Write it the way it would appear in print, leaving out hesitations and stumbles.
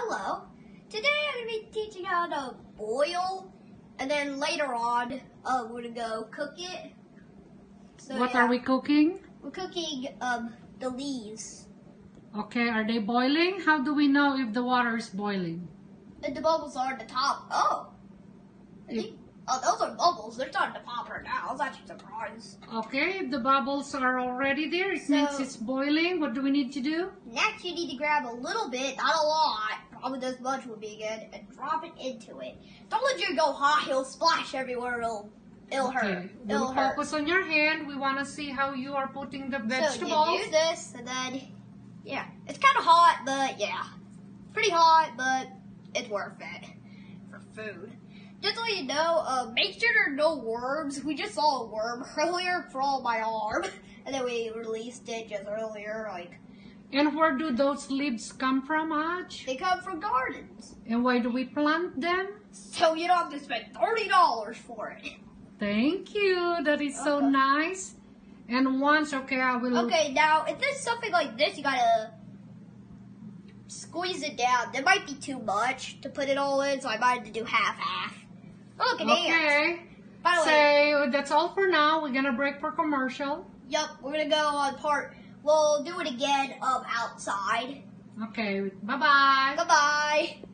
Hello. Today I'm going to be teaching how to boil, and then later on we're going to go cook it. So, What are we cooking? We're cooking the leaves. Okay, are they boiling? How do we know if the water is boiling? And the bubbles are at the top. Oh. Those are bubbles. They're starting to pop right now. I was actually surprised. Okay, if the bubbles are already there, it means it's boiling. What do we need to do? Next, you need to grab a little bit, not a lot, probably this much would be good, and drop it into it. Don't let you go hot. It'll splash everywhere. It'll hurt. We'll focus on your hand. We want to see how you are putting the vegetables. So you do this, and then, yeah. It's kind of hot, but yeah. Pretty hot, but it's worth it for food. Just so you know, make sure there are no worms. We just saw a worm earlier crawl my arm, and then we released it just earlier, like. And where do those leaves come from, Ajh? They come from gardens. And why do we plant them? So you don't have to spend $30 for it. Thank you. That is so nice. And once, okay, I will. Okay, now if there's something like this, you gotta squeeze it down. That might be too much to put it all in, so I might have to do half-half. Oh, look at ants. Okay. By the way, So that's all for now. We're gonna break for commercial. Yep, we're gonna go on part. We'll do it again outside. Okay. Bye bye. Bye bye.